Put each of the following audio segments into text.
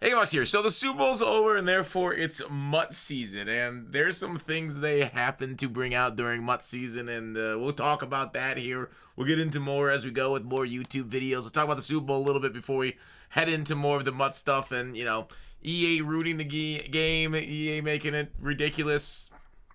Hey, Max here. So the Super Bowl's over, and therefore it's Mutt season. And there's some things they happen to bring out during Mutt season, and we'll talk about that here. We'll get into more as we go with more YouTube videos. Let's talk about the Super Bowl a little bit before we head into more of the Mutt stuff. And, EA rooting the game, EA making it ridiculous.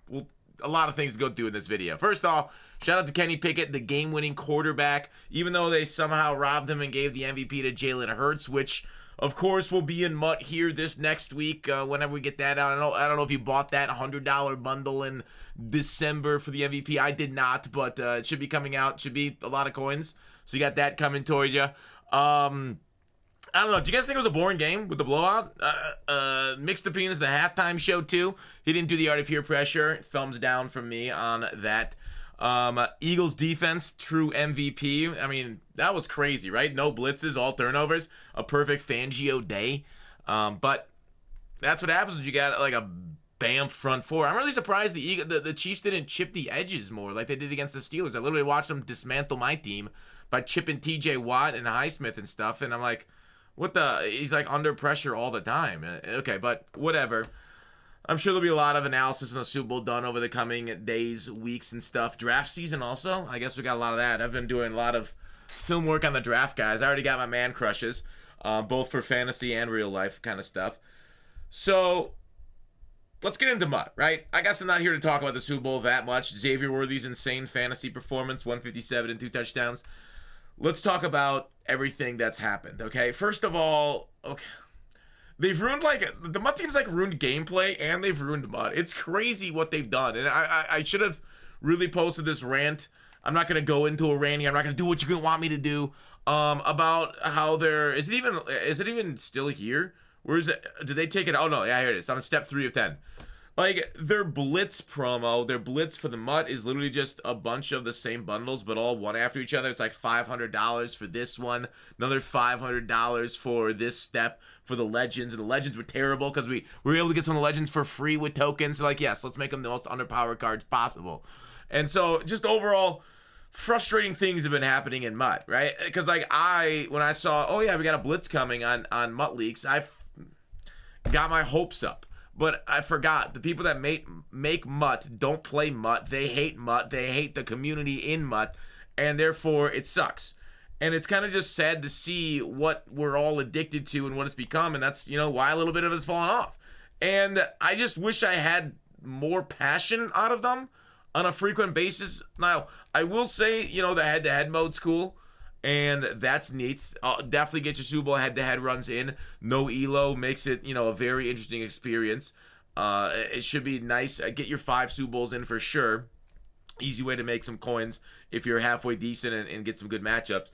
Well, a lot of things to go through in this video. First off, shout out to Kenny Pickett, the game-winning quarterback. Even though they somehow robbed him and gave the MVP to Jalen Hurts, which of course, we'll be in Mutt here this next week whenever we get that out. I don't know if you bought that $100 bundle in December for the MVP. I did not, but it should be coming out. It should be a lot of coins. So you got that coming towards you. I don't know. Do you guys think it was a boring game with the blowout? Mixed opinions. The halftime show, too. He didn't do the art of peer pressure. Thumbs down from me on that. Eagles defense, true MVP. I mean, that was crazy, right? No blitzes, all turnovers, a perfect Fangio day. But that's what happens when you got like a bam front four. I'm really surprised the Chiefs didn't chip the edges more like they did against the Steelers. I literally watched them dismantle my team by chipping TJ Watt and Highsmith and stuff. And I'm like, he's like under pressure all the time. Okay, but whatever. I'm sure there'll be a lot of analysis in the Super Bowl done over the coming days, weeks, and stuff. Draft season also. I guess we got a lot of that. I've been doing a lot of film work on the draft, guys. I already got my man crushes, both for fantasy and real life kind of stuff. So let's get into Mutt, right? I guess I'm not here to talk about the Super Bowl that much. Xavier Worthy's insane fantasy performance, 157 and 2 touchdowns. Let's talk about everything that's happened, okay? First of all, okay. They've ruined, the Mutt team's, ruined gameplay, and they've ruined Mutt. It's crazy what they've done. And I should have really posted this rant. I'm not going to go into a rant here. I'm not going to do what you're going to want me to do, about how is it even still here? Where is it? Did they take it? Oh, no. Yeah, here it is. I'm on step 3 of 10. Their Blitz promo, their Blitz for the Mutt is literally just a bunch of the same bundles, but all one after each other. It's like $500 for this one, another $500 for this step for the Legends. And the Legends were terrible because we were able to get some of the Legends for free with tokens. So, yes, let's make them the most underpowered cards possible. And so, just overall, frustrating things have been happening in Mutt, right? Because, when I saw, oh, yeah, we got a Blitz coming on Mutt Leaks, I got my hopes up. But I forgot, the people that make Mutt don't play Mutt. They hate Mutt. They hate the community in Mutt. And therefore, it sucks. And it's kind of just sad to see what we're all addicted to and what it's become. And that's, why a little bit of it's fallen off. And I just wish I had more passion out of them on a frequent basis. Now, I will say, the head-to-head mode's cool. And that's neat. Definitely get your Super Bowl head-to-head runs in. No elo makes it, a very interesting experience. It should be nice. Get your 5 Super Bowls in for sure. Easy way to make some coins if you're halfway decent and get some good matchups.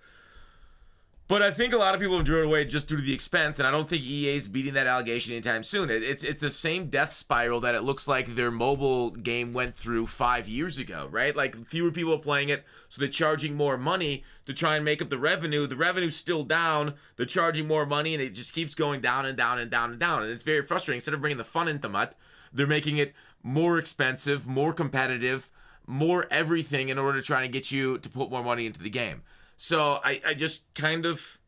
But I think a lot of people have drew it away just due to the expense, and I don't think EA's beating that allegation anytime soon. It's the same death spiral that it looks like their mobile game went through 5 years ago, right? Fewer people are playing it, so they're charging more money to try and make up the revenue. The revenue's still down. They're charging more money, and it just keeps going down and down and down and down. And it's very frustrating. Instead of bringing the fun into Mutt, they're making it more expensive, more competitive, more everything in order to try and get you to put more money into the game. So I just kind of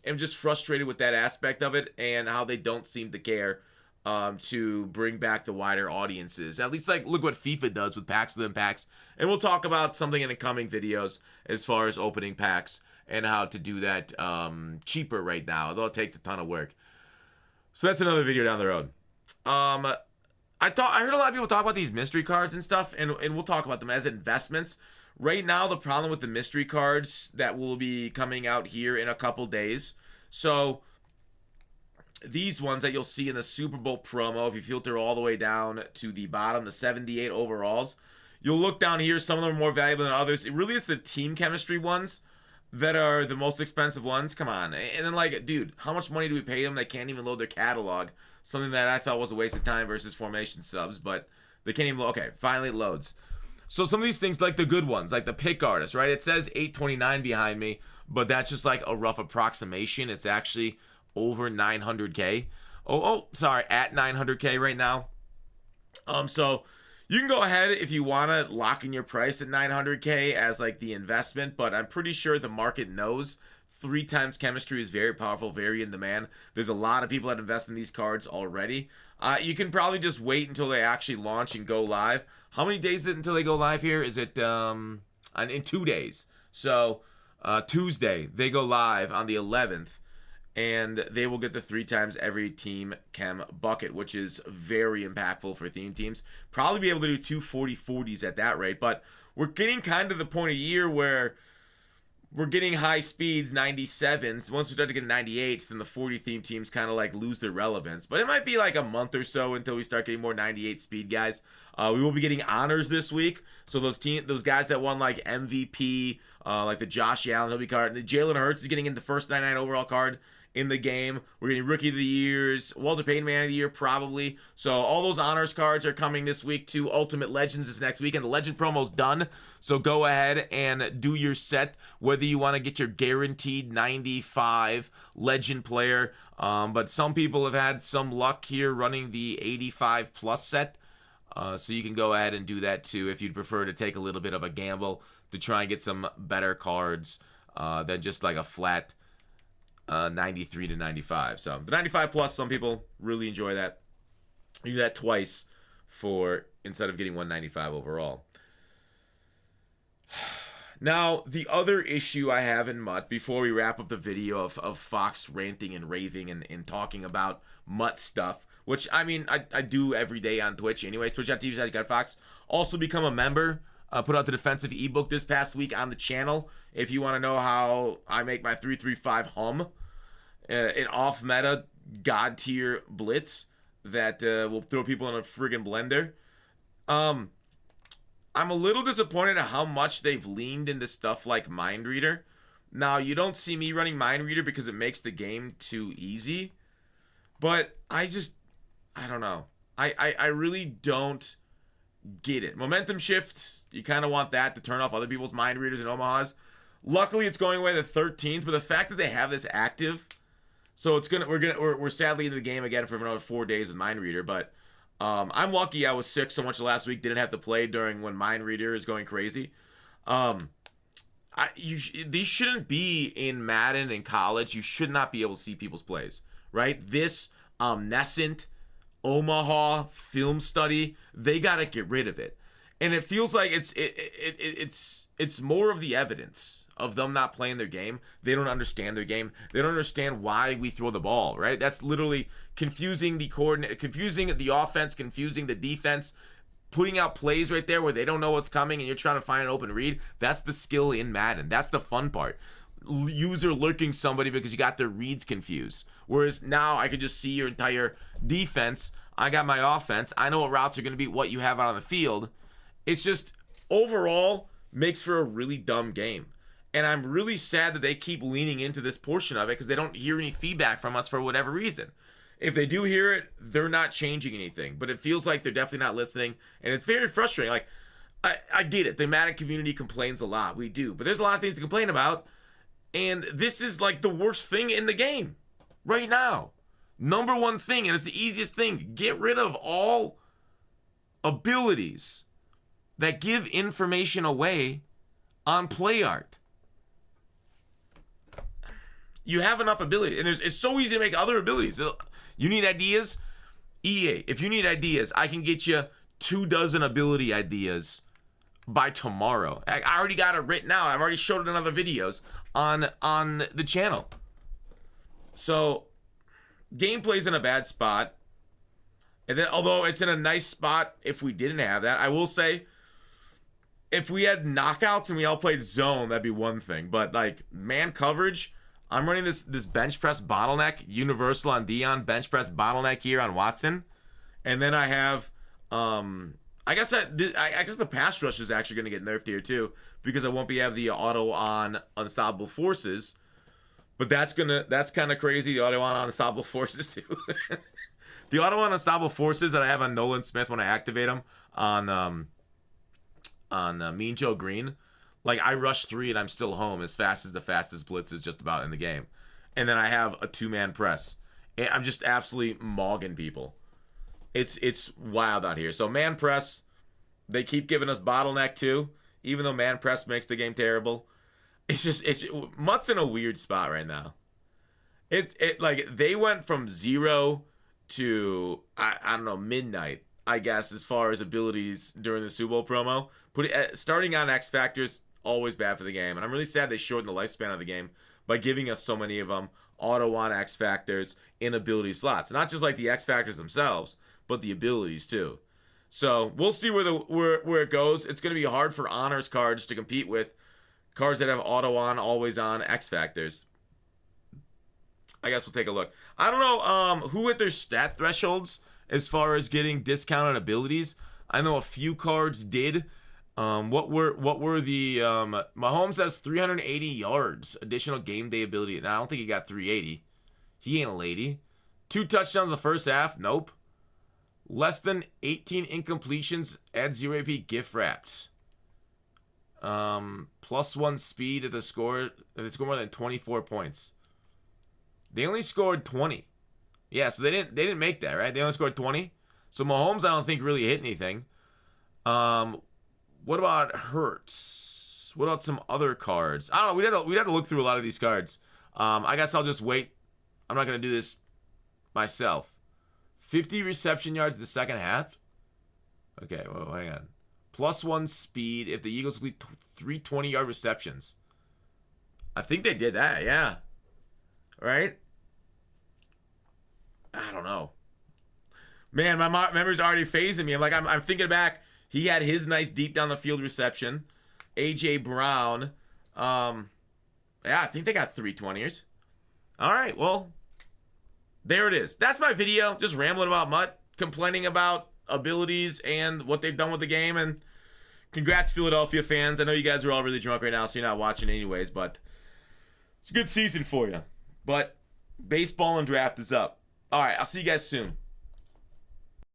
am just frustrated with that aspect of it and how they don't seem to care to bring back the wider audiences. At least look what FIFA does with packs within packs. And we'll talk about something in the coming videos as far as opening packs and how to do that cheaper right now, although it takes a ton of work. So that's another video down the road. I heard a lot of people talk about these mystery cards and stuff, and we'll talk about them as investments. Right now, the problem with the mystery cards that will be coming out here in a couple days. So, these ones that you'll see in the Super Bowl promo, if you filter all the way down to the bottom, the 78 overalls, you'll look down here. Some of them are more valuable than others. It really is the team chemistry ones that are the most expensive ones. Come on. And then, dude, how much money do we pay them? They can't even load their catalog. Something that I thought was a waste of time versus formation subs, but they can't even load. Okay, finally it loads. So some of these things, the good ones, the pick artist, right? It says 829 behind me, but that's just a rough approximation. It's actually over 900K. Sorry, at 900K right now. So you can go ahead if you want to lock in your price at 900K as the investment, but I'm pretty sure the market knows 3 times chemistry is very powerful, very in demand. There's a lot of people that invest in these cards already. You can probably just wait until they actually launch and go live. How many days is it until they go live here? Is it in 2 days? So Tuesday they go live on the 11th, and they will get the 3 times every team chem bucket, which is very impactful for theme teams. Probably be able to do 2 40-40s at that rate, but we're getting kind of the point of year where we're getting high speeds, 97s. Once we start to get 98s, then the 40 theme teams kind of like lose their relevance. But it might be like a month or so until we start getting more 98 speed guys. We will be getting honors this week. So those guys that won like MVP, like the Josh Allen Hobie card, and the Jalen Hurts is getting in the first 99 overall card in the game. We're getting Rookie of the Years, Walter Payton Man of the Year probably. So all those honors cards are coming this week to Ultimate Legends this next week, and the Legend promo's done. So go ahead and do your set, whether you want to get your guaranteed 95 Legend player. But some people have had some luck here running the 85 plus set. So you can go ahead and do that too if you'd prefer to take a little bit of a gamble to try and get some better cards than just like a flat 93 to 95. So the 95 plus, some people really enjoy that. You do that twice instead of getting 195 overall. Now, the other issue I have in MUT, before we wrap up the video of Fox ranting and raving and talking about MUT stuff, which, I mean, I do every day on Twitch anyways, twitch.tv/GutFox. Also become a member. Put out the defensive ebook this past week on the channel. If you want to know how I make my 335 hum, an off-meta god tier blitz that will throw people in a friggin' blender. I'm a little disappointed at how much they've leaned into stuff like Mind Reader. Now, you don't see me running Mind Reader because it makes the game too easy, but I don't know. I really don't get it. Momentum shift, you kind of want that to turn off other people's Mind Readers and Omahas. Luckily, it's going away the 13th, but the fact that they have this active, so we're sadly into the game again for another 4 days with Mind Reader, but I'm lucky I was sick so much last week, didn't have to play during when Mind Reader is going crazy. These shouldn't be in Madden in college. You should not be able to see people's plays, right? This Omniscient, Omaha film study, they got to get rid of it. And it feels like it's more of the evidence of them not playing their game. They don't understand their game. They don't understand why we throw the ball, right? That's literally confusing the coordinate, confusing the offense, confusing the defense, putting out plays right there where they don't know what's coming and you're trying to find an open read. That's the skill in Madden. That's the fun part. User lurking somebody because you got their reads confused. Whereas now I could just see your entire defense. I got my offense. I know what routes are going to be, what you have out on the field. It's just overall makes for a really dumb game. And I'm really sad that they keep leaning into this portion of it because they don't hear any feedback from us for whatever reason. If they do hear it, they're not changing anything. But it feels like they're definitely not listening. And it's very frustrating. Like, I get it. The Madden community complains a lot. We do. But there's a lot of things to complain about. And this is like the worst thing in the game right now. Number one thing, and it's the easiest thing. Get rid of all abilities that give information away on play art. You have enough ability, and it's so easy to make other abilities. You need ideas? EA, if you need ideas, I can get you 24 ability ideas by tomorrow. I already got it written out. I've already showed it in other videos on the channel. So, gameplay's in a bad spot. And then, although it's in a nice spot if we didn't have that, I will say, if we had knockouts and we all played zone, that'd be one thing. But, like, man coverage, I'm running this bench press bottleneck, universal on Dion, bench press bottleneck here on Watson. And then I have, I guess the pass rush is actually going to get nerfed here too, because I won't be have the auto on Unstoppable Forces. But that's kind of crazy, the auto on Unstoppable Forces too. The auto on Unstoppable Forces that I have on Nolan Smith when I activate him on Mean Joe Green. Like, I rush 3 and I'm still home as fast as the fastest blitz is just about in the game. And then I have a 2-man press. And I'm just absolutely mogging people. It's wild out here. So man press, they keep giving us bottleneck too, even though man press makes the game terrible. it's Mutt's in a weird spot right now. It like they went from 0 to I don't know, midnight, I guess, as far as abilities during the Super Bowl promo. Starting on X Factors, always bad for the game, and I'm really sad they shortened the lifespan of the game by giving us so many of them auto on X Factors in ability slots. Not just like the X Factors themselves, but the abilities too. So we'll see where it goes. It's going to be hard for honors cards to compete with cards that have auto on, always on X Factors. I guess we'll take a look. I don't know who hit their stat thresholds as far as getting discounted abilities. I know a few cards did. What were the Mahomes has 380 yards additional game day ability. Now I don't think he got 380. He ain't a lady. 2 touchdowns in the first half. Nope. Less than 18 incompletions. Add 0 AP gift wraps. +1 speed at the score. They score more than 24 points. They only scored 20. Yeah, so they didn't make that, right? They only scored 20. So Mahomes, I don't think really hit anything. What about Hurts? What about some other cards? I don't know. We'd have to look through a lot of these cards. I guess I'll just wait. I'm not gonna do this myself. 50 reception yards in the second half. Okay, well, hang on. +1 speed if the Eagles complete 3 20-yard receptions. I think they did that, yeah. Right? I don't know. Man, my memory's already phasing me. I'm thinking back. He had his nice deep down the field reception. A.J. Brown. Yeah, I think they got 320ers. All right, well, there it is. That's my video. Just rambling about Mutt, complaining about abilities and what they've done with the game. And congrats, Philadelphia fans. I know you guys are all really drunk right now, so you're not watching anyways, but it's a good season for you. But baseball and draft is up. All right, I'll see you guys soon.